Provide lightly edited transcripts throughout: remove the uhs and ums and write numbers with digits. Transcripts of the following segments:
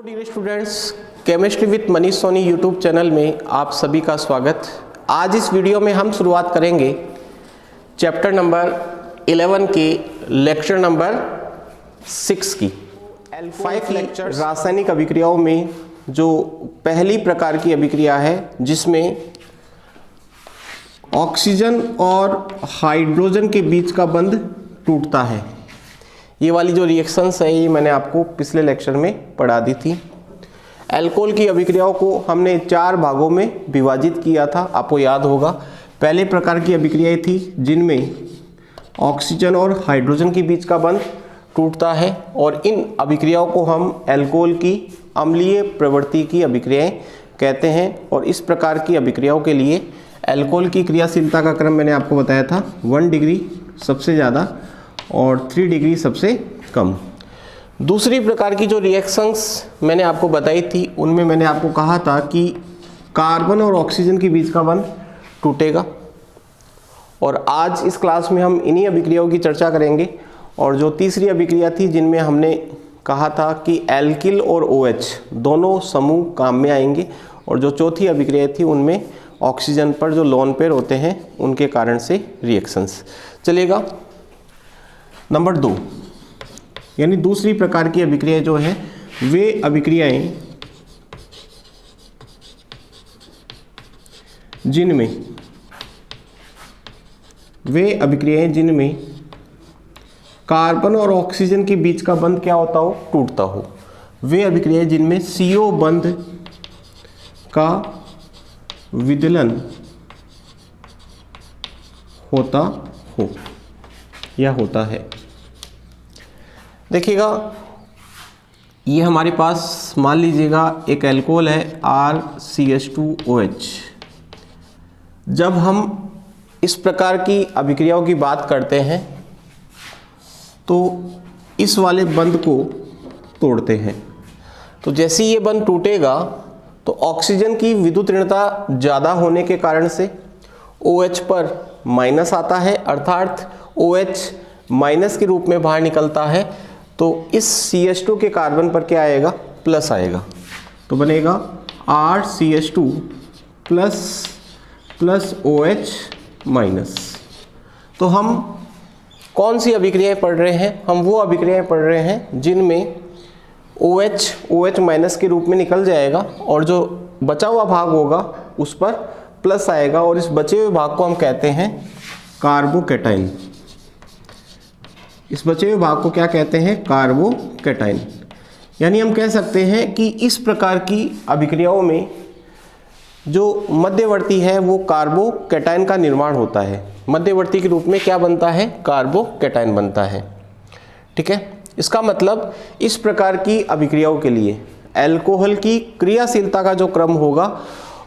Dear students, chemistry with Manish Soni YouTube channel में आप सभी का स्वागत। आज इस वीडियो में हम शुरुआत करेंगे चैप्टर नंबर 11 के लेक्चर नंबर 6 की। 5 लेक्चर रासायनिक अभिक्रियाओं में जो पहली प्रकार की अभिक्रिया है जिसमें ऑक्सीजन और हाइड्रोजन के बीच का बंध टूटता है। ये वाली जो रिएक्शंस है ये मैंने आपको पिछले लेक्चर में पढ़ा दी थी। अल्कोहल की अभिक्रियाओं को हमने 4 भागों में विभाजित किया था, आपको याद होगा। पहले प्रकार की अभिक्रियाएं थी जिनमें ऑक्सीजन और हाइड्रोजन के बीच का बंध टूटता है और इन अभिक्रियाओं को हम अल्कोहल की अम्लीय प्रवृत्ति की अभिक्रियाएं कहते हैं। और इस प्रकार की अभिक्रियाओं के लिए अल्कोहल की क्रियाशीलता का क्रम मैंने आपको बताया था, 1 डिग्री सबसे ज़्यादा और 3 डिग्री सबसे कम। दूसरी प्रकार की जो रिएक्शंस मैंने आपको बताई थी उनमें मैंने आपको कहा था कि कार्बन और ऑक्सीजन के बीच का बंध टूटेगा और आज इस क्लास में हम इन्हीं अभिक्रियाओं की चर्चा करेंगे। और जो तीसरी अभिक्रिया थी जिनमें हमने कहा था कि एल्किल और OH दोनों समूह काम में आएंगे और जो चौथी अभिक्रिया थी उनमें ऑक्सीजन पर जो लोन पेयर होते हैं उनके कारण से रिएक्शंस चलेगा। नंबर 2 यानी दूसरी प्रकार की अभिक्रियाएं जो है वे अभिक्रियाएं जिनमें कार्बन और ऑक्सीजन के बीच का बंध क्या होता हो, टूटता हो। वे अभिक्रियाएं जिनमें CO बंध का विदलन होता हो या होता है। देखिएगा, ये हमारे पास मान लीजिएगा एक अल्कोहल है RCH2OH। जब हम इस प्रकार की अभिक्रियाओं की बात करते हैं तो इस वाले बंध को तोड़ते हैं। तो जैसे ये बंध टूटेगा तो ऑक्सीजन की विद्युत ऋणता ज़्यादा होने के कारण से OH पर माइनस आता है, अर्थात OH माइनस के रूप में बाहर निकलता है। तो इस CH2 के कार्बन पर क्या आएगा, प्लस आएगा। तो बनेगा RCH2 प्लस OH माइनस। तो हम कौन सी अभिक्रियाएं पढ़ रहे हैं? हम वो अभिक्रियाएं पढ़ रहे हैं जिनमें OH माइनस के रूप में निकल जाएगा और जो बचा हुआ भाग होगा उस पर प्लस आएगा और इस बचे हुए भाग को हम कहते हैं कार्बोकैटायन। इस बचे हुए भाग को क्या कहते हैं, कार्बोकैटायन। यानी हम कह सकते हैं कि इस प्रकार की अभिक्रियाओं में जो मध्यवर्ती है वो कार्बोकैटायन का निर्माण होता है। मध्यवर्ती के रूप में क्या बनता है, कार्बोकैटायन बनता है। ठीक है, इसका मतलब इस प्रकार की अभिक्रियाओं के लिए अल्कोहल की क्रियाशीलता का जो क्रम होगा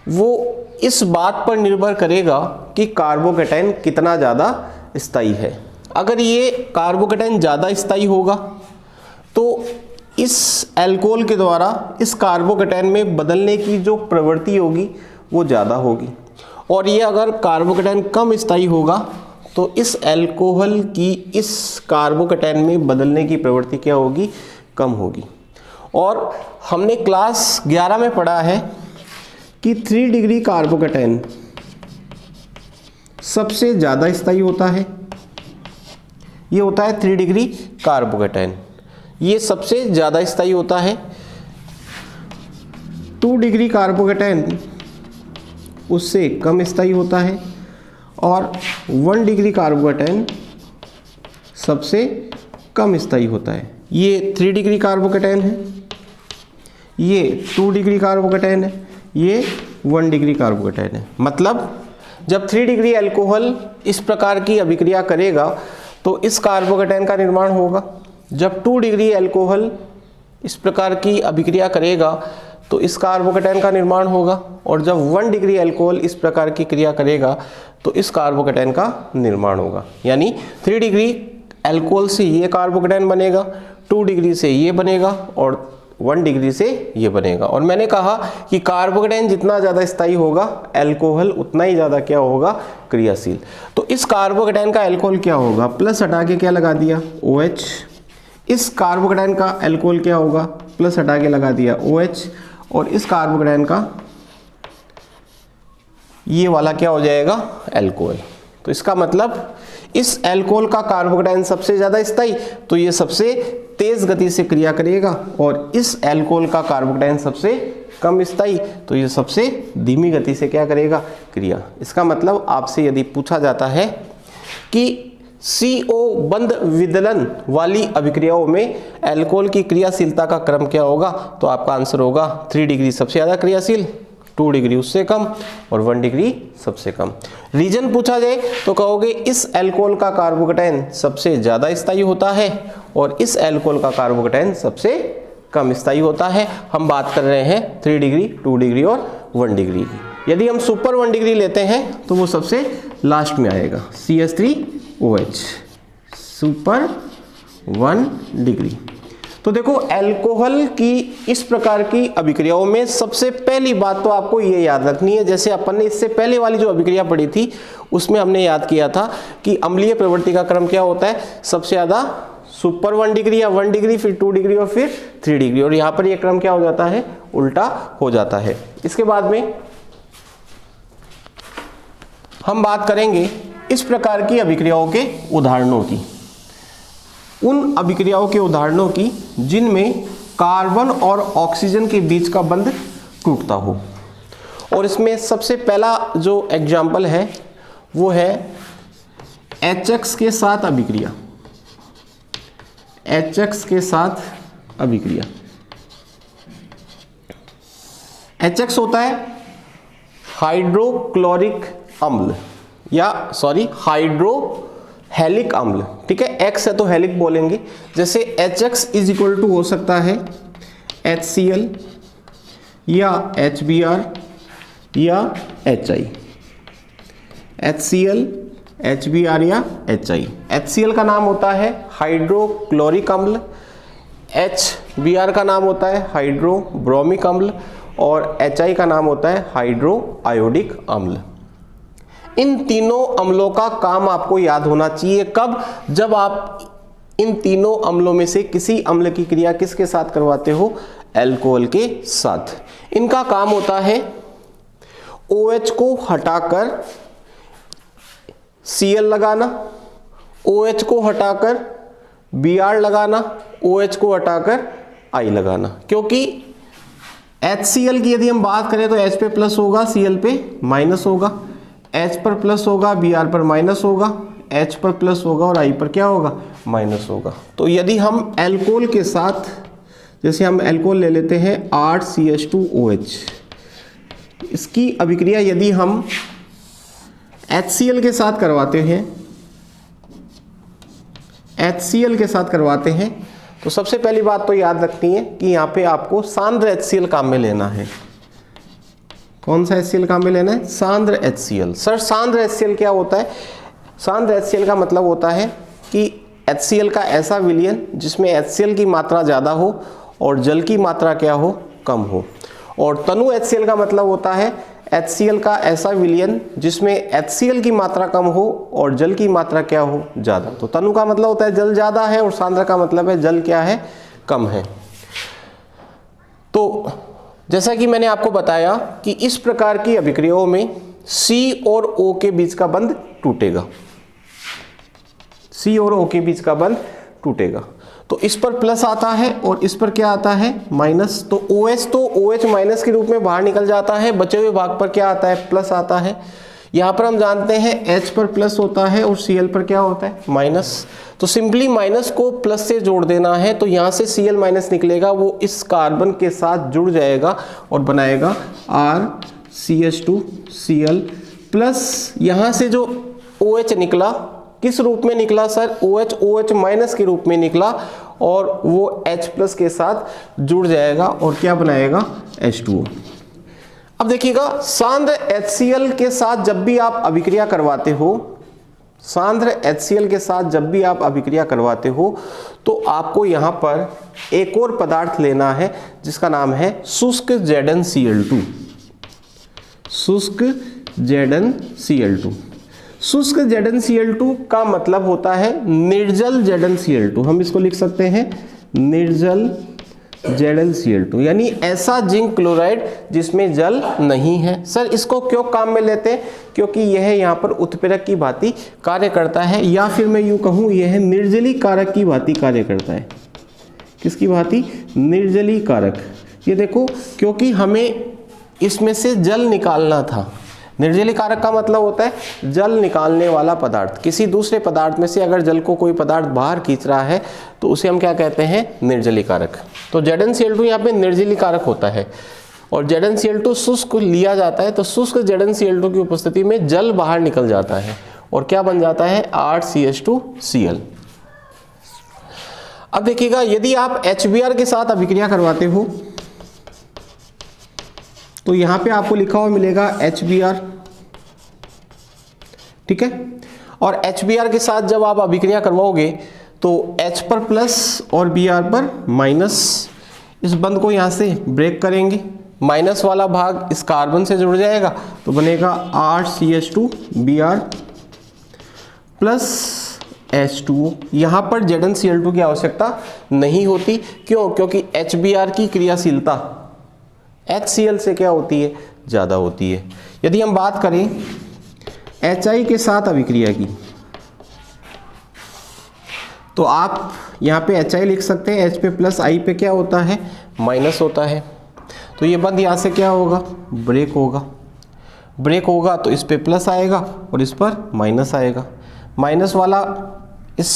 वो इस बात पर निर्भर करेगा कि कार्बोकैटायन कितना ज़्यादा स्थायी है। अगर ये कार्बोकैटायन ज़्यादा स्थायी होगा तो इस अल्कोहल के द्वारा इस कार्बोकैटायन में बदलने की जो प्रवृत्ति होगी वो ज़्यादा होगी और ये अगर कार्बोकैटायन कम स्थायी होगा तो इस अल्कोहल की इस कार्बोकैटायन में बदलने की प्रवृत्ति क्या होगी, कम होगी। और हमने क्लास 11 में पढ़ा है कि 3 डिग्री कार्बोकैटायन सबसे ज़्यादा स्थायी होता है। ये होता है 3 डिग्री कार्बोकैटायन, ये सबसे ज़्यादा स्थायी होता है। 2 डिग्री कार्बोकैटायन उससे कम स्थायी होता है और 1 डिग्री कार्बोकैटायन सबसे कम स्थायी होता है। ये 3 डिग्री कार्बोकैटायन है, ये 2 डिग्री कार्बोकैटायन है, ये 1 डिग्री कार्बोकैटायन है। मतलब जब 3 डिग्री अल्कोहल इस प्रकार की अभिक्रिया करेगा तो इस कार्बोकैटायन का निर्माण होगा। जब 2 डिग्री अल्कोहल इस प्रकार की अभिक्रिया करेगा तो इस कार्बोकैटायन का निर्माण होगा और जब 1 डिग्री अल्कोहल इस प्रकार की क्रिया करेगा तो इस कार्बोकैटायन का निर्माण होगा। यानी 3 डिग्री अल्कोहल से ये कार्बोकैटायन बनेगा, 2 डिग्री से ये बनेगा और 1 डिग्री से ये बनेगा। और मैंने कहा कि कार्बोकैटायन जितना ज़्यादा स्थायी होगा अल्कोहल उतना ही ज़्यादा क्या होगा, क्रियाशील। तो इस कार्बोकैटायन का अल्कोहल क्या होगा, प्लस हटा के क्या लगा दिया, OH। इस कार्बोकैटायन का अल्कोहल क्या होगा, प्लस हटा के लगा दिया OH, और इस कार्बोकेटायन का ये वाला क्या हो जाएगा, एल्कोहल। तो इसका मतलब इस एल्कोहल का कार्बोकेटायन सबसे ज़्यादा स्थायी, तो ये सबसे तेज गति से क्रिया करेगा, और इस एल्कोहल का कार्बोकेटायन सबसे कम स्थायी, तो ये सबसे धीमी गति से क्या करेगा, क्रिया। इसका मतलब आपसे यदि पूछा जाता है कि CO बंध विदलन वाली अभिक्रियाओं में एल्कोहल की क्रियाशीलता का क्रम क्या होगा, तो आपका आंसर होगा 3 डिग्री सबसे ज़्यादा क्रियाशील, 2 डिग्री उससे कम, और 1 डिग्री सबसे कम। रीजन पूछा जाए तो कहोगे इस एल्कोहल का कार्बोकेटायन सबसे ज़्यादा स्थायी होता है और इस एल्कोहल का कार्बोकेटायन सबसे कम स्थायी होता है। हम बात कर रहे हैं 3 डिग्री, 2 डिग्री और 1 डिग्री की। यदि हम सुपर 1 डिग्री लेते हैं तो वो सबसे लास्ट में आएगा, CH3OH, सुपर 1 डिग्री। तो देखो एल्कोहल की इस प्रकार की अभिक्रियाओं में सबसे पहली बात तो आपको ये याद रखनी है, जैसे अपन ने इससे पहले वाली जो अभिक्रिया पढ़ी थी उसमें हमने याद किया था कि अम्लीय प्रवृत्ति का क्रम क्या होता है, सबसे ज़्यादा सुपर 1 डिग्री या 1 डिग्री, फिर 2 डिग्री और फिर 3 डिग्री, और यहाँ पर ये क्रम क्या हो जाता है, उल्टा हो जाता है। इसके बाद में हम बात करेंगे इस प्रकार की अभिक्रियाओं के उदाहरणों की, उन अभिक्रियाओं के उदाहरणों की जिनमें कार्बन और ऑक्सीजन के बीच का बंध टूटता हो। और इसमें सबसे पहला जो एग्जाम्पल है वो है HX के साथ अभिक्रिया, HX के साथ अभिक्रिया। HX होता है हाइड्रोक्लोरिक अम्ल या हाइड्रोहेलिक अम्ल, ठीक है। X है तो हेलिक बोलेंगे, जैसे HX इज इक्वल टू हो सकता है HCl या HBr या HI, HCl, HBr या HI। HCl का नाम होता है हाइड्रोक्लोरिक अम्ल, HBr का नाम होता है हाइड्रोब्रोमिक अम्ल, और HI का नाम होता है हाइड्रोआयोडिक अम्ल। इन तीनों अम्लों का काम आपको याद होना चाहिए, कब, जब आप इन तीनों अम्लों में से किसी अम्ल की क्रिया किसके साथ करवाते हो, एल्कोहल के साथ। इनका काम होता है OH को हटाकर Cl लगाना, OH को हटाकर Br लगाना, OH को हटाकर I लगाना। क्योंकि HCl की यदि हम बात करें तो H पे प्लस होगा, Cl पे माइनस होगा, H पर प्लस होगा, Br पर माइनस होगा, H पर प्लस होगा और I पर क्या होगा, माइनस होगा। तो यदि हम एल्कोहल के साथ, जैसे हम एल्कोहल ले लेते हैं 8CH2OH, इसकी अभिक्रिया यदि हम HCl के साथ करवाते हैं, HCl के साथ करवाते हैं, तो सबसे पहली बात तो याद रखनी है कि यहाँ पे आपको सांद्र HCl काम में लेना है। कौन सा HCl काम में लेना है, सांद्र HCl। सर सांद्र HCl क्या होता है, सांद्र HCl का मतलब होता है कि HCl का ऐसा विलयन जिसमें HCl की मात्रा ज़्यादा हो और जल की मात्रा क्या हो, कम हो। और तनु HCl का मतलब होता है HCl का ऐसा विलयन जिसमें HCl की मात्रा कम हो और जल की मात्रा क्या हो, ज़्यादा। तो तनु का मतलब होता है जल ज़्यादा है और सांद्र का मतलब है जल क्या है, कम है। तो जैसा कि मैंने आपको बताया कि इस प्रकार की अभिक्रियाओं में C और O के बीच का बंध टूटेगा, C और O के बीच का बंध टूटेगा। तो इस पर प्लस आता है और इस पर क्या आता है, माइनस। तो OH माइनस के रूप में बाहर निकल जाता है, बचे हुए भाग पर क्या आता है, प्लस आता है। यहाँ पर हम जानते हैं H पर प्लस होता है और Cl पर क्या होता है, माइनस। तो सिंपली माइनस को प्लस से जोड़ देना है, तो यहाँ से Cl माइनस निकलेगा, वो इस कार्बन के साथ जुड़ जाएगा और बनाएगा RCH2Cl प्लस। यहाँ से जो OH निकला किस रूप में निकला सर, OH माइनस के रूप में निकला और वो H प्लस के साथ जुड़ जाएगा और क्या बनाएगा, H2O। अब देखिएगा सांद्र HCl के साथ जब भी आप अभिक्रिया करवाते हो, सांद्र HCl के साथ जब भी आप अभिक्रिया करवाते हो तो आपको यहाँ पर एक और पदार्थ लेना है जिसका नाम है शुष्क ZnCl2, शुष्क ZnCl2। शुष्क ZnCl2 का मतलब होता है निर्जल ZnCl2। हम इसको लिख सकते हैं निर्जल ZnCl2, यानी ऐसा जिंक क्लोराइड जिसमें जल नहीं है। सर इसको क्यों काम में लेते हैं? क्योंकि यह यहाँ पर उत्प्रेरक की भांति कार्य करता है, या फिर मैं यूँ कहूँ यह निर्जलीकारक की भांति कार्य करता है। किसकी भांति? निर्जलीकारक। ये देखो, क्योंकि हमें इसमें से जल निकालना था। निर्जलीकारक का मतलब होता है जल निकालने वाला पदार्थ। किसी दूसरे पदार्थ में से अगर जल को कोई पदार्थ बाहर खींच रहा है तो उसे हम क्या कहते हैं? निर्जलीकारक। तो ZnCl2 यहाँ पे निर्जलीकारक होता है, और ZnCl2 शुष्क लिया जाता है, तो शुष्क ZnCl2 की उपस्थिति में जल बाहर निकल जाता है और क्या बन जाता है? 8CH2Cl। अब देखिएगा, यदि आप HBr के साथ अभिक्रिया करवाते हो तो यहां पे आपको लिखा हुआ मिलेगा HBr, ठीक है। और HBr के साथ जब आप अभिक्रिया करवाओगे तो H पर प्लस और Br पर माइनस, इस बंध को यहां से ब्रेक करेंगे, माइनस वाला भाग इस कार्बन से जुड़ जाएगा तो बनेगा 8CH2Br प्लस H2O। यहां पर ZnCl2 की आवश्यकता नहीं होती। क्यों? क्योंकि HBr की क्रियाशीलता HCl से क्या होती है? ज़्यादा होती है। यदि हम बात करें HI के साथ अभिक्रिया की, तो आप यहाँ पे HI लिख सकते हैं, H पे प्लस, I पे क्या होता है? माइनस होता है। तो ये बंध यहाँ से क्या होगा? ब्रेक होगा। ब्रेक होगा तो इस पे प्लस आएगा और इस पर माइनस आएगा। माइनस वाला इस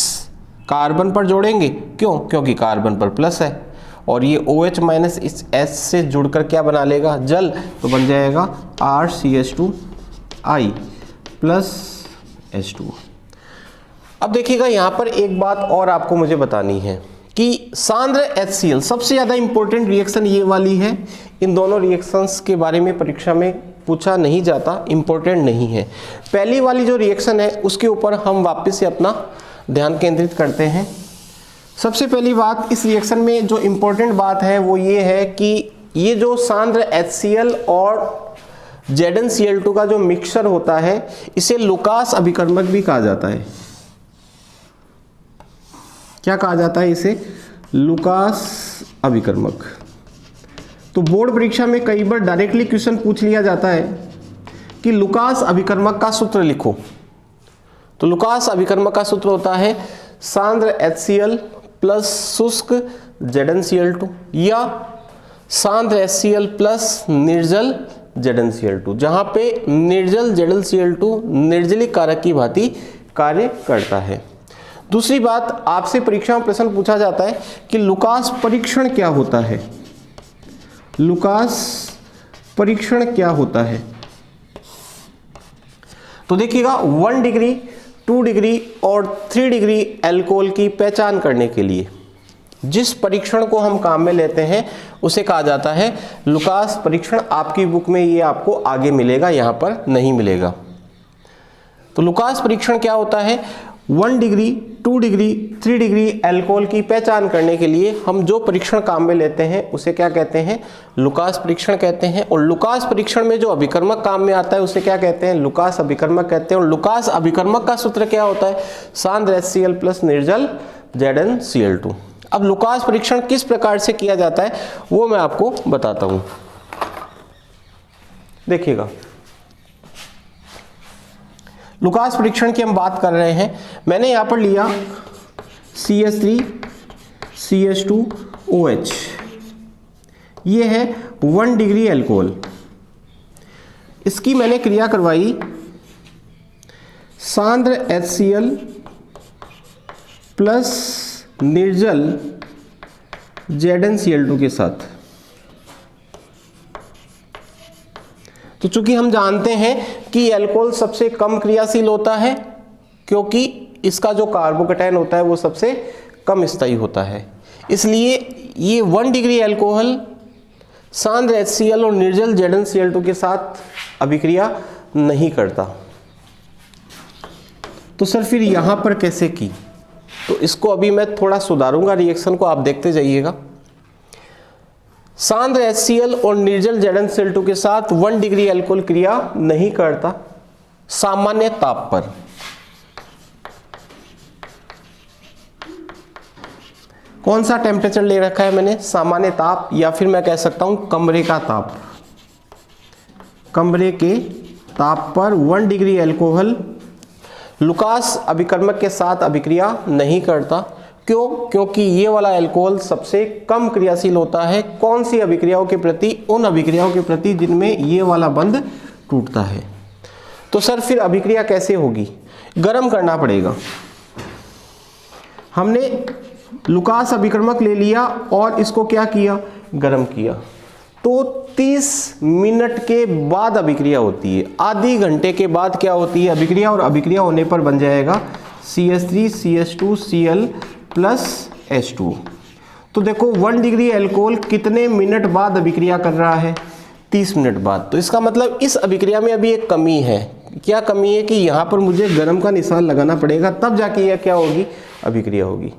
कार्बन पर जोड़ेंगे, क्यों? क्योंकि कार्बन पर प्लस है, और ये OH माइनस इस H से जुड़कर क्या बना लेगा? जल। तो बन जाएगा 8CH2I प्लस H2O। अब देखिएगा, यहाँ पर एक बात और आपको मुझे बतानी है कि सांद्र HCl, सबसे ज़्यादा इंपॉर्टेंट रिएक्शन ये वाली है। इन दोनों रिएक्शंस के बारे में परीक्षा में पूछा नहीं जाता, इंपॉर्टेंट नहीं है। पहली वाली जो रिएक्शन है उसके ऊपर हम वापस से अपना ध्यान केंद्रित करते हैं। सबसे पहली बात इस रिएक्शन में जो इम्पोर्टेंट बात है वो ये है कि ये जो सांद्र HCl और ZnCl2 का जो मिक्सचर होता है इसे लुकास अभिकर्मक भी कहा जाता है। क्या कहा जाता है इसे? लुकास अभिकर्मक। तो बोर्ड परीक्षा में कई बार डायरेक्टली क्वेश्चन पूछ लिया जाता है कि लुकास अभिकर्मक का सूत्र लिखो। तो लुकास अभिकर्मक का सूत्र होता है सांद्र HCl प्लस शुष्क ZnCl2 या सांद्र HCl प्लस निर्जल ZnCl2, जहां पे निर्जल ZnCl2 निर्जलीकारक की भांति कार्य करता है। दूसरी बात, आपसे परीक्षा में प्रश्न पूछा जाता है कि लुकास परीक्षण क्या होता है? लुकास परीक्षण क्या होता है? तो देखिएगा, 1 डिग्री 2 डिग्री और 3 डिग्री अल्कोहल की पहचान करने के लिए जिस परीक्षण को हम काम में लेते हैं उसे कहा जाता है लुकास परीक्षण। आपकी बुक में ये आपको आगे मिलेगा, यहाँ पर नहीं मिलेगा। तो लुकास परीक्षण क्या होता है? 1 डिग्री 2 डिग्री 3 डिग्री अल्कोहल की पहचान करने के लिए हम जो परीक्षण काम में लेते हैं उसे क्या कहते हैं? लुकास परीक्षण कहते हैं। और लुकास परीक्षण में जो अभिकर्मक काम में आता है उसे क्या कहते हैं? लुकास अभिकर्मक कहते हैं। और लुकास अभिकर्मक का सूत्र क्या होता है? सांद्र HCl प्लस निर्जल ZnCl2। अब लुकास परीक्षण किस प्रकार से किया जाता है वो मैं आपको बताता हूं। देखिएगा, लुकास परीक्षण की हम बात कर रहे हैं। मैंने यहां पर लिया CH3 CH2OH, ये है 1 डिग्री अल्कोहल। इसकी मैंने क्रिया करवाई सांद्र HCl प्लस निर्जल ZnCl2 के साथ। तो चूंकि हम जानते हैं कि अल्कोहल सबसे कम क्रियाशील होता है क्योंकि इसका जो कार्बोकैटायन होता है वो सबसे कम स्थायी होता है, इसलिए ये 1 डिग्री अल्कोहल सांद्र HCl और निर्जल ZnCl2 के साथ अभिक्रिया नहीं करता। तो सर फिर यहाँ पर कैसे की? तो इसको अभी मैं थोड़ा सुधारूंगा रिएक्शन को, आप देखते जाइएगा। सांद्र HCl और निर्जल ZnCl2 के साथ 1 डिग्री अल्कोहल क्रिया नहीं करता सामान्य ताप पर। कौन सा टेम्परेचर ले रखा है मैंने, सामान्य ताप, या फिर मैं कह सकता हूं कमरे का ताप। कमरे के ताप पर 1 डिग्री अल्कोहल लुकास अभिकर्मक के साथ अभिक्रिया नहीं करता। क्यों? क्योंकि ये वाला अल्कोहल सबसे कम क्रियाशील होता है कौन सी अभिक्रियाओं के प्रति, उन अभिक्रियाओं के प्रति जिनमें ये वाला बंध टूटता है। तो सर फिर अभिक्रिया कैसे होगी, गर्म करना पड़ेगा। हमने लुकास अभिकर्मक ले लिया और इसको क्या किया, गर्म किया, तो 30 मिनट के बाद अभिक्रिया होती है, आधी घंटे के बाद क्या होती है अभिक्रिया, और अभिक्रिया होने पर बन जाएगा CH3 CH2 Cl plus H2। तो देखो 1 डिग्री अल्कोहल कितने मिनट बाद अभिक्रिया कर रहा है, 30 मिनट बाद। तो इसका मतलब इस अभिक्रिया में अभी एक कमी है। क्या कमी है कि यहाँ पर मुझे गर्म का निशान लगाना पड़ेगा, तब जाके यह क्या होगी, अभिक्रिया होगी।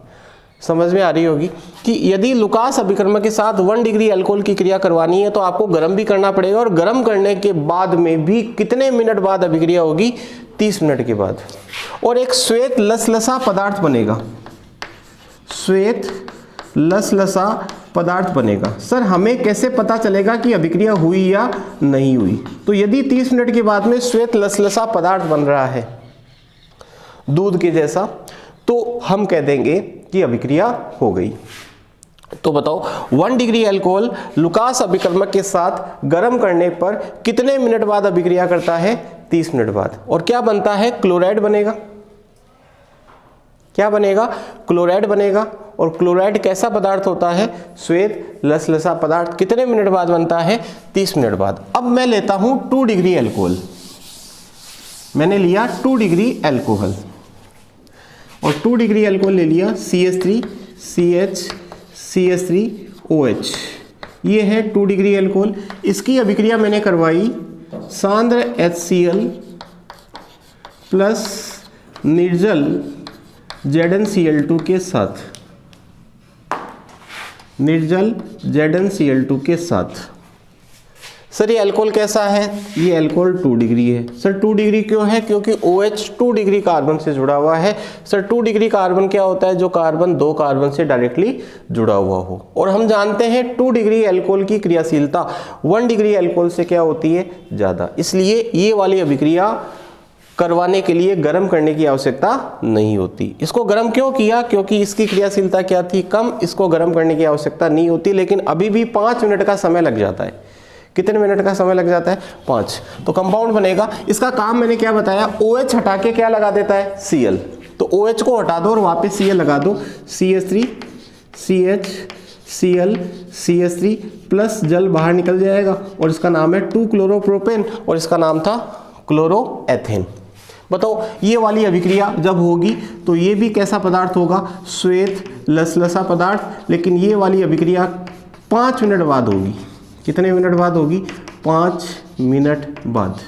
समझ में आ रही होगी कि यदि लुकास अभिकर्मक के साथ 1 डिग्री अल्कोहल की क्रिया करवानी है तो आपको गर्म भी करना पड़ेगा, और गर्म करने के बाद में भी कितने मिनट बाद अभिक्रिया होगी, 30 मिनट के बाद। और एक श्वेत लसलसा पदार्थ बनेगा, श्वेत लसलसा पदार्थ बनेगा। सर हमें कैसे पता चलेगा कि अभिक्रिया हुई या नहीं हुई? तो यदि 30 मिनट के बाद में श्वेत लसलसा पदार्थ बन रहा है दूध के जैसा, तो हम कह देंगे कि अभिक्रिया हो गई। तो बताओ 1 डिग्री अल्कोहल लुकास अभिकर्मक के साथ गर्म करने पर कितने मिनट बाद अभिक्रिया करता है, 30 मिनट बाद। और क्या बनता है, क्लोराइड बनेगा। क्या बनेगा, क्लोराइड बनेगा। और क्लोराइड कैसा पदार्थ होता है, श्वेत लसलसा पदार्थ। कितने मिनट बाद बनता है, 30 मिनट बाद। अब मैं लेता हूं 2 डिग्री अल्कोहल, मैंने लिया 2 डिग्री अल्कोहल, और 2 डिग्री अल्कोहल ले लिया CH3 CH CH3 OH, ये है 2 डिग्री अल्कोहल। इसकी अभिक्रिया मैंने करवाई सांद्र HCl प्लस निर्जल ZnCl2 के साथ, निर्जल ZnCl2 के साथ। सर ये अल्कोहल कैसा है, ये अल्कोहल 2 डिग्री है। सर 2 डिग्री क्यों है, क्योंकि OH 2 डिग्री कार्बन से जुड़ा हुआ है। सर 2 डिग्री कार्बन क्या होता है, जो कार्बन 2 कार्बन से डायरेक्टली जुड़ा हुआ हो। और हम जानते हैं 2 डिग्री अल्कोहल की क्रियाशीलता 1 डिग्री अल्कोहल से क्या होती है, ज़्यादा। इसलिए ये वाली अभिक्रिया करवाने के लिए गर्म करने की आवश्यकता नहीं होती। इसको गर्म क्यों किया, क्योंकि इसकी क्रियाशीलता क्या थी, कम। इसको गर्म करने की आवश्यकता नहीं होती, लेकिन अभी भी 5 मिनट का समय लग जाता है। कितने मिनट का समय लग जाता है, 5। तो कंपाउंड बनेगा। इसका काम मैंने क्या बताया, OH हटा के क्या लगा देता है, Cl। तो OH को हटा दो और वापस Cl लगा दो, CH3 CH Cl CH3 plus जल बाहर निकल जाएगा, और इसका नाम है 2 क्लोरोप्रोपेन, और इसका नाम था क्लोरोएथेन। बताओ ये वाली अभिक्रिया जब होगी तो ये भी कैसा पदार्थ होगा, श्वेत लसलसा पदार्थ। लेकिन ये वाली अभिक्रिया 5 मिनट बाद होगी। कितने मिनट बाद होगी, 5 मिनट बाद,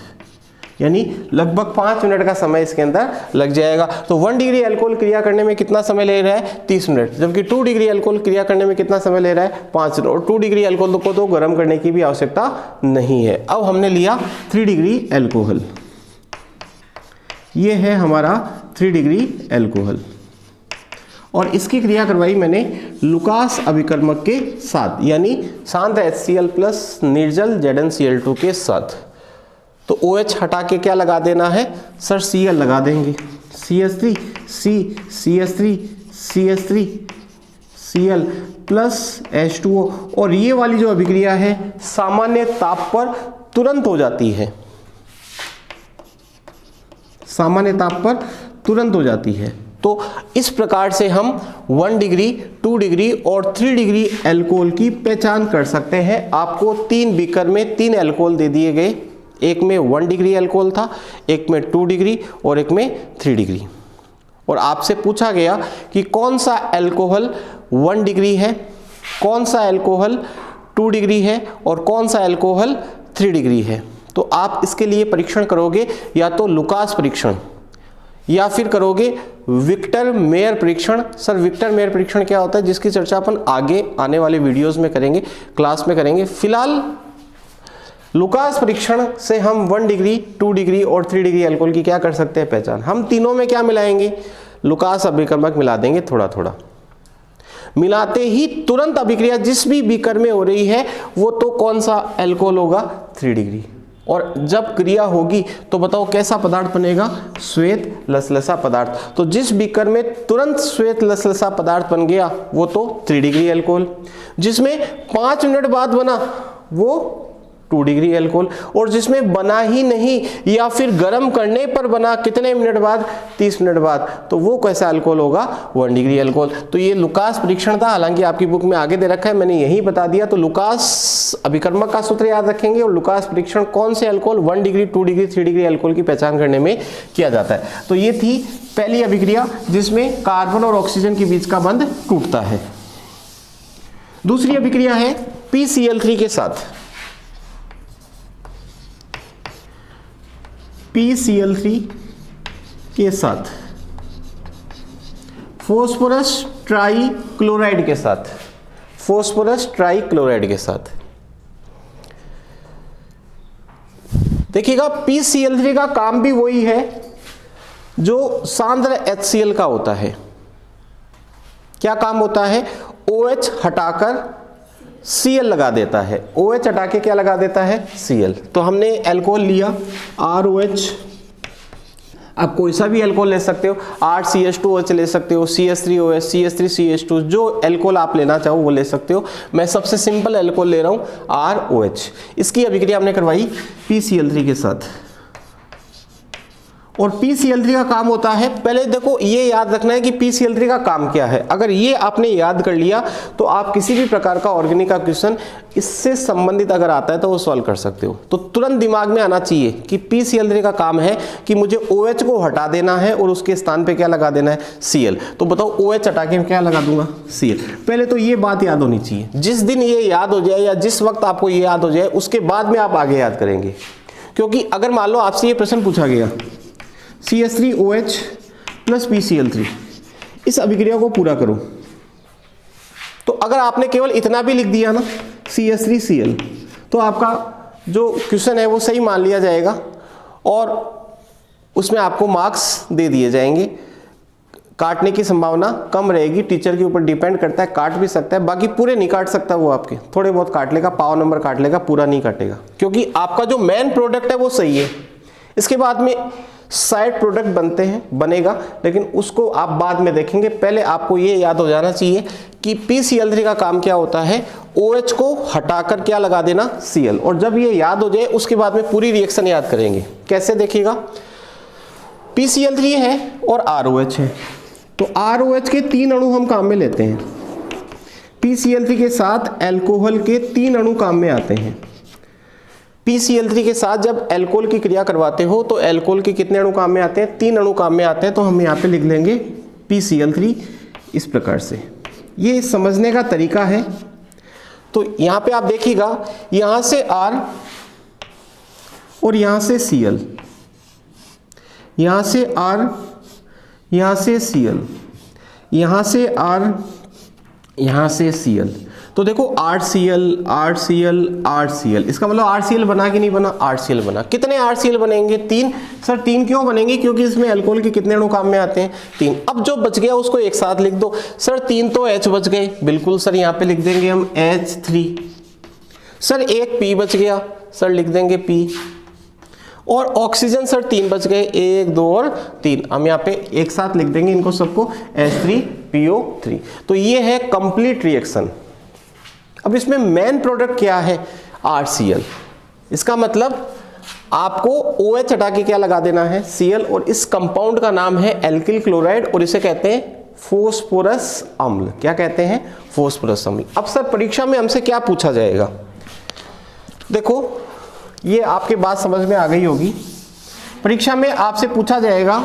यानी लगभग 5 मिनट का समय इसके अंदर लग जाएगा। तो 1 डिग्री अल्कोहल क्रिया करने में कितना समय ले रहा है, 30 मिनट, जबकि 2 डिग्री अल्कोहल क्रिया करने में कितना समय ले रहा है, 5 मिनट। और 2 डिग्री अल्कोहल को तो गर्म करने की भी आवश्यकता नहीं है। अब हमने लिया 3 डिग्री अल्कोहल, ये है हमारा 3 डिग्री अल्कोहल, और इसकी क्रिया करवाई मैंने लुकास अभिकर्मक के साथ, यानी सांद्र HCl प्लस निर्जल ZnCl2 के साथ। तो OH हटा के क्या लगा देना है, सर Cl लगा देंगे, CH3 CH3 Cl plus H2O। और ये वाली जो अभिक्रिया है सामान्य ताप पर तुरंत हो जाती है, सामान्य ताप पर तुरंत हो जाती है। तो इस प्रकार से हम 1 डिग्री, 2 डिग्री और 3 डिग्री अल्कोहल की पहचान कर सकते हैं। आपको 3 बीकर में 3 अल्कोहल दे दिए गए, एक में 1 डिग्री अल्कोहल था, एक में 2 डिग्री और एक में 3 डिग्री। और आपसे पूछा गया कि कौन सा अल्कोहल 1 डिग्री है, कौन सा अल्कोहल 2 डिग्री है और कौन सा अल्कोहल 3 डिग्री है। तो आप इसके लिए परीक्षण करोगे या तो लुकास परीक्षण या फिर करोगे विक्टर मेयर परीक्षण। सर विक्टर मेयर परीक्षण क्या होता है, जिसकी चर्चा अपन आगे आने वाले वीडियोस में करेंगे, क्लास में करेंगे। फिलहाल लुकास परीक्षण से हम 1 डिग्री, 2 डिग्री और 3 डिग्री अल्कोहल की क्या कर सकते हैं पहचान। हम तीनों में क्या मिलाएंगे, लुकास अभिकर्मक मिला देंगे थोड़ा थोड़ा। मिलाते ही तुरंत अभिक्रिया जिस भी बीकर में हो रही है वो तो कौन सा एल्कोहल होगा, 3 डिग्री। और जब क्रिया होगी तो बताओ कैसा पदार्थ बनेगा, श्वेत लसलसा पदार्थ। तो जिस बीकर में तुरंत श्वेत लसलसा पदार्थ बन गया वो तो 3 डिग्री एल्कोहल, जिसमें 5 मिनट बाद बना वो 2 डिग्री एल्कोहल, और जिसमें बना ही नहीं या फिर गर्म करने पर बना कितने मिनट बाद, 30 मिनट बाद, तो वो कैसा अल्कोहल होगा, 1 डिग्री अल्कोहल। तो ये लुकास परीक्षण था, हालांकि आपकी बुक में आगे दे रखा है, मैंने यही बता दिया। तो लुकास अभिकर्मक का सूत्र याद रखेंगे और लुकास परीक्षण कौन से alcohol 1 degree, 2 degree, 3 degree alcohol की पहचान करने में किया जाता है। तो ये थी पहली अभिक्रिया जिसमें कार्बन और ऑक्सीजन के बीच का बंध टूटता है। दूसरी अभिक्रिया है PCl3 के साथ, PCl3 के साथ फास्फोरस ट्राइक्लोराइड के साथ, फास्फोरस ट्राइक्लोराइड के साथ। देखिएगा PCl3 का काम भी वही है जो सांद्र HCl का होता है। क्या काम होता है, OH हटाकर Cl लगा देता है, OH हटा के क्या लगा देता है, Cl। तो हमने एल्कोहल लिया ROH, आप कोई सा भी एल्कोहल ले सकते हो, RCH2OH ले सकते हो, CH3OH, CH3CH2, जो एल्कोहल आप लेना चाहो वो ले सकते हो। मैं सबसे सिंपल एल्कोहल ले रहा हूँ ROH। इसकी अभिक्रिया हमने करवाई PCl3 के साथ। और PCl3 का काम होता है, पहले देखो ये याद रखना है कि PCl3 का काम क्या है। अगर ये आपने याद कर लिया तो आप किसी भी प्रकार का ऑर्गेनिक का क्वेश्चन इससे संबंधित अगर आता है तो वो सॉल्व कर सकते हो। तो तुरंत दिमाग में आना चाहिए कि PCl3 का काम है कि मुझे OH को हटा देना है और उसके स्थान पे क्या लगा देना है, Cl। तो बताओ OH हटा के क्या लगा दूंगा, Cl। पहले तो ये बात याद होनी चाहिए। जिस दिन ये याद हो जाए या जिस वक्त आपको ये याद हो जाए उसके बाद में आप आगे याद करेंगे। क्योंकि अगर मान लो आपसे ये प्रश्न पूछा गया CH3OH प्लस PCl3, इस अभिक्रिया को पूरा करो, तो अगर आपने केवल इतना भी लिख दिया ना CH3Cl, तो आपका जो क्वेश्चन है वो सही मान लिया जाएगा और उसमें आपको मार्क्स दे दिए जाएंगे। काटने की संभावना कम रहेगी, टीचर के ऊपर डिपेंड करता है, काट भी सकता है, बाकी पूरे नहीं काट सकता वो, आपके थोड़े बहुत काट लेगा, पाव नंबर काट लेगा, पूरा नहीं काटेगा, क्योंकि आपका जो मेन प्रोडक्ट है वो सही है। इसके बाद में साइड प्रोडक्ट बनते हैं, बनेगा, लेकिन उसको आप बाद में देखेंगे। पहले आपको ये याद हो जाना चाहिए कि PCl3 का काम क्या होता है, OH को हटाकर क्या लगा देना, Cl। और जब ये याद हो जाए उसके बाद में पूरी रिएक्शन याद करेंगे। कैसे देखिएगा, PCl3 है और ROH है, तो ROH के 3 अणु हम काम में लेते हैं। PCl3 के साथ एल्कोहल के 3 अणु काम में आते हैं। PCl3 के साथ जब एल्कोहल की क्रिया करवाते हो तो एल्कोहल के कितने अणु काम में आते हैं, 3 अणु काम में आते हैं। तो हम यहाँ पे लिख लेंगे PCl3 इस प्रकार से। ये समझने का तरीका है। तो यहाँ पे आप देखिएगा, यहाँ से R और यहाँ से Cl, यहाँ से R, यहाँ से Cl, यहाँ से R, यहाँ से Cl। तो देखो RCl, RCl, RCl, इसका मतलब RCl बना कि नहीं बना, RCl बना। कितने RCl बनेंगे, 3। सर 3 क्यों बनेंगे, क्योंकि इसमें अल्कोहल के कितने अणु काम में आते हैं, 3। अब जो बच गया उसको एक साथ लिख दो। सर 3 तो H बच गए, बिल्कुल सर, यहाँ पे लिख देंगे हम H3। सर 1 P बच गया, सर लिख देंगे P। और ऑक्सीजन सर 3 बच गए, 1, 2 और 3, हम यहाँ पे एक साथ लिख देंगे इनको सबको, H3PO3। तो ये है कंप्लीट रिएक्शन। अब इसमें मेन प्रोडक्ट क्या है, RCl। इसका मतलब आपको OH हटा के क्या लगा देना है, Cl। और इस कंपाउंड का नाम है एल्किल क्लोराइड और इसे कहते हैं फोस्फोरस अम्ल। क्या कहते हैं, फोस्फोरस अम्ल। अब सर परीक्षा में हमसे क्या पूछा जाएगा, देखो ये आपके बात समझ में आ गई होगी। परीक्षा में आपसे पूछा जाएगा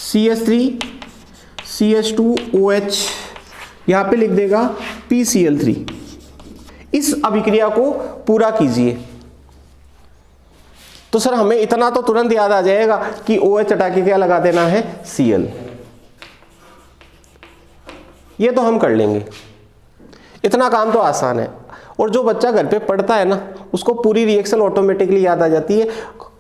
CH3 CH2OH, यहाँ पे लिख देगा PCl3, इस अभिक्रिया को पूरा कीजिए। तो सर हमें इतना तो तुरंत याद आ जाएगा कि OH हटा के क्या लगा देना है, Cl। ये तो हम कर लेंगे, इतना काम तो आसान है। और जो बच्चा घर पे पढ़ता है ना, उसको पूरी रिएक्शन ऑटोमेटिकली याद आ जाती है।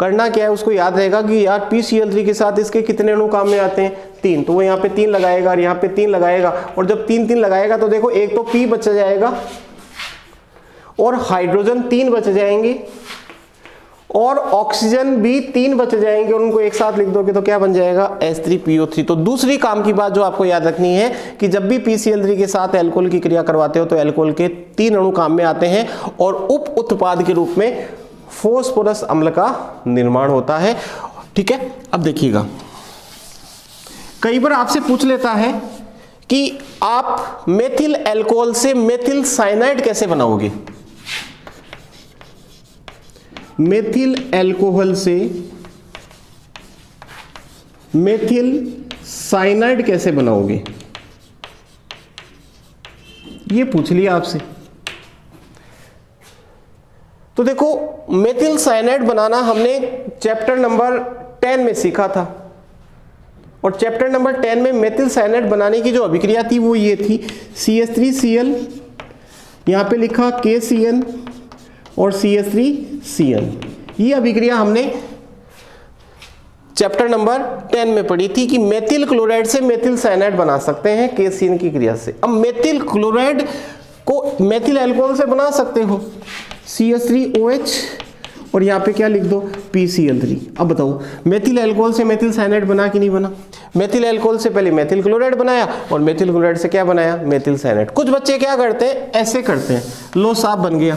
करना क्या है, उसको याद रहेगा कि यार PCl3 के साथ इसके कितने अणु काम में आते हैं, 3, तो वो यहाँ पे 3 लगाएगा और यहाँ पे 3 लगाएगा, और जब 3 3 लगाएगा तो देखो एक तो P बच जाएगा और हाइड्रोजन 3 बच जाएंगे और ऑक्सीजन भी 3 बच जाएंगे, और उनको एक साथ लिख दोगे तो क्या बन जाएगा, H3PO3। तो दूसरी काम की बात जो आपको याद रखनी है कि जब भी PCl3 के साथ एल्कोहल की क्रिया करवाते हो तो एल्कोहल के 3 अणु काम में आते हैं और उप उत्पाद के रूप में फास्फोरस अम्ल का निर्माण होता है। ठीक है, अब देखिएगा, कई बार आपसे पूछ लेता है कि आप मेथिल एल्कोहल से मेथिल साइनाइड कैसे बनाओगे। मेथिल एल्कोहल से मेथिल साइनाइड कैसे बनाओगे, ये पूछ लिया आपसे। तो देखो, मेथिल साइनाइड बनाना हमने चैप्टर नंबर 10 में सीखा था, और चैप्टर नंबर 10 में मेथिल साइनाइड बनाने की जो अभिक्रिया थी वो ये थी, CH3Cl, यहां पे लिखा KCN और CH3Cl। ये अभिक्रिया हमने चैप्टर नंबर 10 में पढ़ी थी कि मेथिल क्लोराइड से मेथिल साइनाइड बना सकते हैं KCN की क्रिया से। अब मेथिल क्लोराइड को मेथिल अल्कोहल से बना सकते हो, CH3OH और यहाँ पे क्या लिख दो, PCl3। अब बताओ, मेथिल अल्कोहल से मेथिल साइनाइड बना कि नहीं बना। मेथिल अल्कोहल से पहले मेथिल क्लोराइड बनाया और मेथिल क्लोराइड से क्या बनाया, मेथिल साइनाइड। कुछ बच्चे क्या करते हैं, ऐसे करते हैं, लो साफ बन गया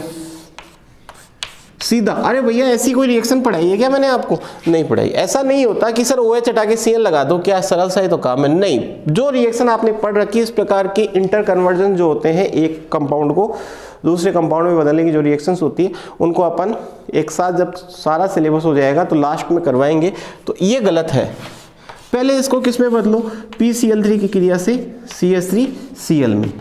सीधा। अरे भैया ऐसी कोई रिएक्शन पढ़ाई है क्या मैंने आपको, नहीं पढ़ाई। ऐसा नहीं होता कि सर OH हटा के Cl लगा दो, क्या सरल सा ही तो काम है, नहीं। जो रिएक्शन आपने पढ़ रखी है, इस प्रकार के इंटर कन्वर्जन जो होते हैं, एक कंपाउंड को दूसरे कंपाउंड में बदलने की जो रिएक्शंस होती है, उनको अपन एक साथ जब सारा सिलेबस हो जाएगा तो लास्ट में करवाएंगे। तो ये गलत है, पहले इसको किस में बदलो, PCl3 की क्रिया से CH3Cl में।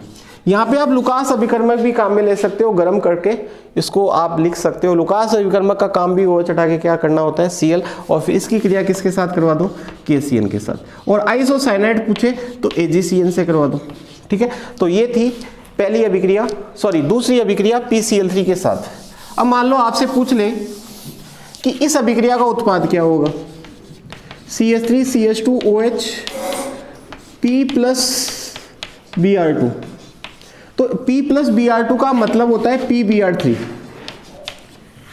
यहाँ पे आप लुकास अभिकर्मक भी काम में ले सकते हो, गर्म करके इसको आप लिख सकते हो। लुकास अभिकर्मक का काम भी OH हटा के क्या करना होता है, Cl, और फिर इसकी क्रिया किसके साथ करवा दो, KCN के साथ। और आइसोसाइनाइड पूछे तो AgCN से करवा दो। ठीक है, तो ये थी पहली अभिक्रिया, दूसरी अभिक्रिया PCl3 के साथ। अब मान लो आपसे पूछ ले कि इस अभिक्रिया का उत्पाद क्या होगा, CH3CH2OH P प्लस Br2। तो P प्लस Br2 का मतलब होता है PBr3।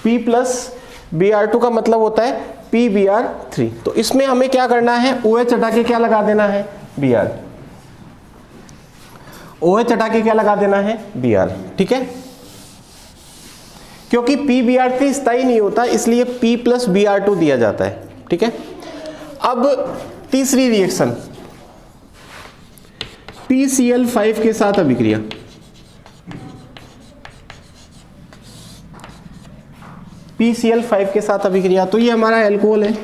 P प्लस Br2 का मतलब होता है PBr3। तो इसमें हमें क्या करना है, OH हटा के क्या लगा देना है, Br। OH हटा के क्या लगा देना है, Br। ठीक है, क्योंकि PBr3 स्थायी नहीं होता, इसलिए P प्लस Br2 दिया जाता है। ठीक है, अब तीसरी रिएक्शन PCl5 के साथ अभिक्रिया। PCl5 के साथ अभिक्रिया, तो ये हमारा एल्कोहल है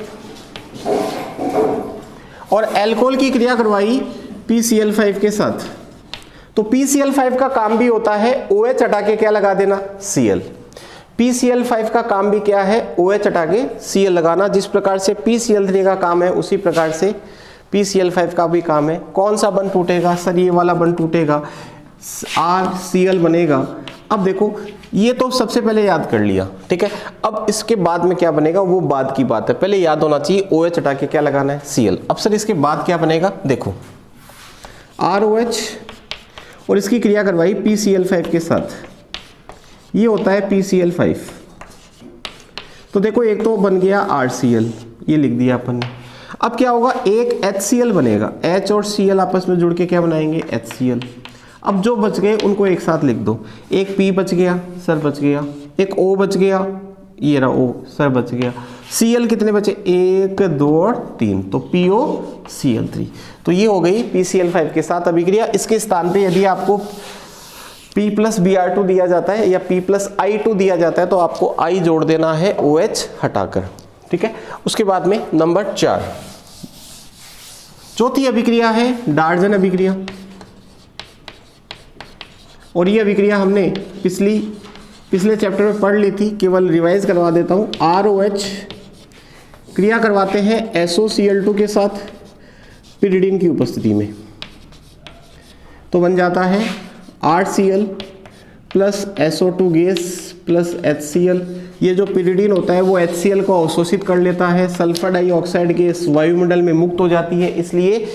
और एल्कोहल की क्रिया करवाई PCl5 के साथ। तो PCl5 का काम भी होता है OH हटा के क्या लगा देना, Cl। PCl5 का काम भी क्या है, OH हटा के Cl लगाना। जिस प्रकार से PCl3 का काम है उसी प्रकार से PCl5 का भी काम है। कौन सा बंध टूटेगा, सर ये वाला बंध टूटेगा, RCl बनेगा। अब देखो, ये तो सबसे पहले याद कर लिया। ठीक है, अब इसके बाद में क्या बनेगा वो बाद की बात है, पहले याद होना चाहिए OH हटा के क्या लगाना है, Cl। अब सर इसके बाद क्या बनेगा, देखो ROH और इसकी क्रिया करवाई PCl5 के साथ, ये होता है PCl5। तो देखो एक तो बन गया RCl, ये लिख दिया अपन ने। अब क्या होगा, एक HCl बनेगा, H और Cl आपस में जुड़ के क्या बनाएंगे, HCl। अब जो बच गए उनको एक साथ लिख दो, एक P बच गया, सर बच गया, एक O बच गया, ये रहा O, सर बच गया। Cl कितने बचे, 1 2 और 3, तो POCl3। तो ये हो गई PCl5 के साथ अभिक्रिया। इसके स्थान पे यदि आपको P प्लस Br2 दिया जाता है या P प्लस I2 दिया जाता है तो आपको I जोड़ देना है OH हटाकर। ठीक है, उसके बाद में नंबर 4 चौथी अभिक्रिया है डार्जन अभिक्रिया, और ये अभिक्रिया हमने पिछले चैप्टर में पढ़ ली थी, केवल रिवाइज करवा देता हूँ। ROH क्रिया करवाते हैं SOCl2 के साथ पिरिडीन की उपस्थिति में, तो बन जाता है RCl plus SO2 gas plus HCl। ये जो पिरिडीन होता है वो HCl को अवशोषित कर लेता है, सल्फर डाइऑक्साइड गैस वायुमंडल में मुक्त हो जाती है, इसलिए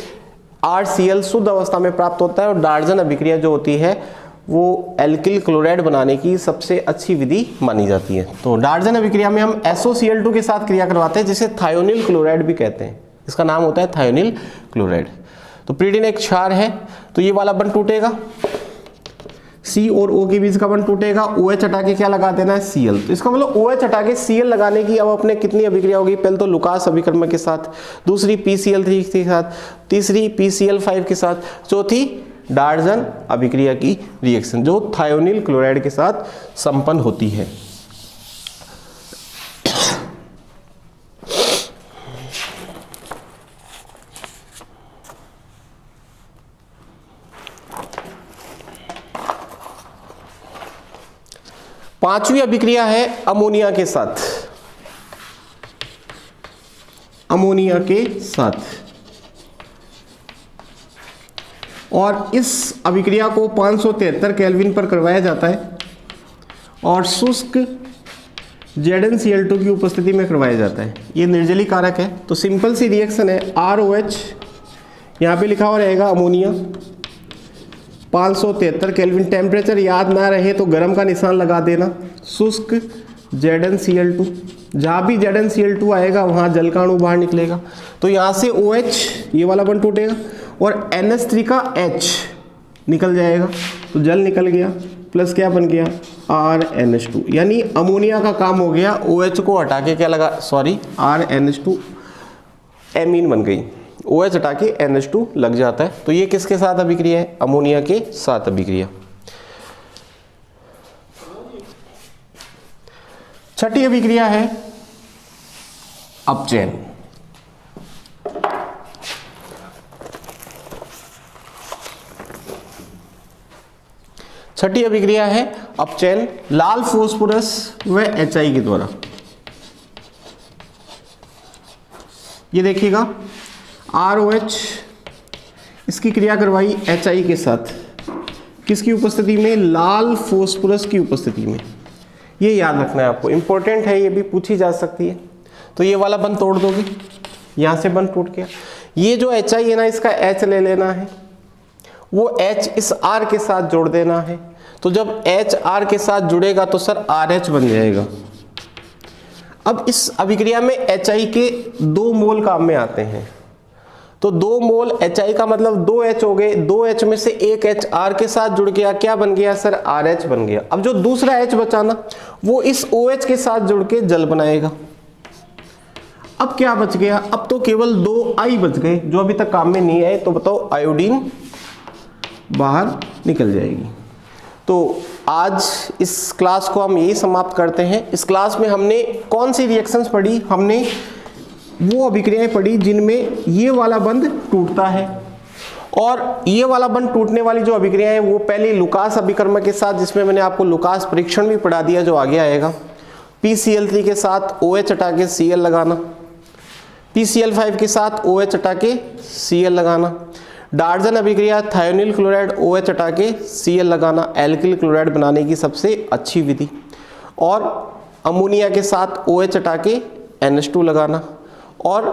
RCl शुद्ध अवस्था में प्राप्त होता है। और डार्जन अभिक्रिया जो होती है वो एल्किल क्लोराइड बनाने की सबसे अच्छी विधि मानी जाती है। तो डार्जन अभिक्रिया में हम SOCl2 के साथ क्रिया करवाते हैं, जिसे थायोनिल क्लोराइड भी कहते हैं। इसका नाम होता है थायोनिल क्लोराइड। तो पिरिडीन एक क्षार है, तो ये वाला बंध टूटेगा, C और O के बीच का बंध टूटेगा, OH हटा के क्या लगा देना है, Cl। तो इसका मतलब OH हटा के Cl लगाने की अब अपने कितनी अभिक्रिया होगी, पहले तो लुकास अभिकर्मक के साथ, दूसरी PCl3 के साथ, तीसरी PCl5 के साथ, चौथी डार्जन अभिक्रिया की रिएक्शन जो थायोनिल क्लोराइड के साथ संपन्न होती है। पांचवी अभिक्रिया है अमोनिया के साथ। अमोनिया के साथ, और इस अभिक्रिया को 573 केल्विन पर करवाया जाता है और शुष्क ZnCl2 की उपस्थिति में करवाया जाता है। ये निर्जली कारक है, तो सिंपल सी रिएक्शन है, ROH यहाँ पे लिखा हुआ रहेगा अमोनिया, 573 केल्विन। टेम्परेचर याद ना रहे तो गर्म का निशान लगा देना। शुष्क ZnCl2, जहाँ भी ZnCl2 आएगा वहाँ जल का अणु बाहर निकलेगा, तो यहाँ से OH ये वाला बंध टूटेगा और NH3 का H निकल जाएगा, तो जल निकल गया, प्लस क्या बन गया, RNH2। यानी अमोनिया का काम हो गया, OH को हटा के क्या लगा, सॉरी RNH2 एमीन बन गई, OH हटा के NH2 लग जाता है। तो ये किसके साथ अभिक्रिया है, अमोनिया के साथ अभिक्रिया। छठी अभिक्रिया है अपचयन। छठी अभिक्रिया है अपचयन लाल फास्फोरस व HI के द्वारा। ये देखिएगा ROH इसकी क्रिया करवाई HI के साथ, किसकी उपस्थिति में, लाल फास्फोरस की उपस्थिति में। ये याद रखना है आपको, इंपॉर्टेंट है, ये भी पूछी जा सकती है। तो ये वाला बंध तोड़ दोगे, यहाँ से बंध टूट गया। ये जो HI है ना, इसका H ले लेना है, वो H इस R के साथ जोड़ देना है। तो जब H R के साथ जुड़ेगा तो सर RH बन जाएगा। अब इस अभिक्रिया में HI के 2 मोल काम में आते हैं, तो 2 मोल HI का मतलब 2H हो गए, 2H में से एक H R के साथ जुड़ गया, क्या बन गया सर, RH बन गया। अब जो दूसरा H बचा ना, वो इस OH के साथ जुड़ के जल बनाएगा। अब क्या बच गया, अब तो केवल 2 I बच गए जो अभी तक काम में नहीं आए। तो बताओ, आयोडीन बाहर निकल जाएगी। तो आज इस क्लास को हम यही समाप्त करते हैं। इस क्लास में हमने कौन सी रिएक्शंस पढ़ी, हमने वो अभिक्रियाएं पढ़ी जिनमें ये वाला बंध टूटता है, और ये वाला बंध टूटने वाली जो अभिक्रियाएं वो पहले लुकास अभिकर्मक के साथ, जिसमें मैंने आपको लुकास परीक्षण भी पढ़ा दिया जो आगे आएगा। PCl3 के साथ OH हटा के Cl लगाना, PCl5 के साथ OH हटा के Cl लगाना, डार्जन अभिक्रिया थायोनिल क्लोराइड OH हटा के Cl लगाना, एल्किल क्लोराइड बनाने की सबसे अच्छी विधि, और अमोनिया के साथ OH हटा के NH2 लगाना। और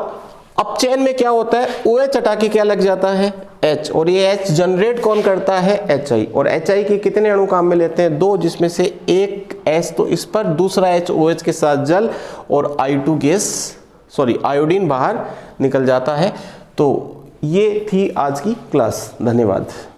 अपचयन में क्या होता है, OH हटा के क्या लग जाता है, H, और ये H जनरेट कौन करता है, HI। और HI के कितने अणु काम में लेते हैं, 2, जिसमें से एक H तो इस पर, दूसरा H OH के साथ जल, और I2 गैस, सॉरी आयोडीन बाहर निकल जाता है। तो ये थी आज की क्लास। धन्यवाद।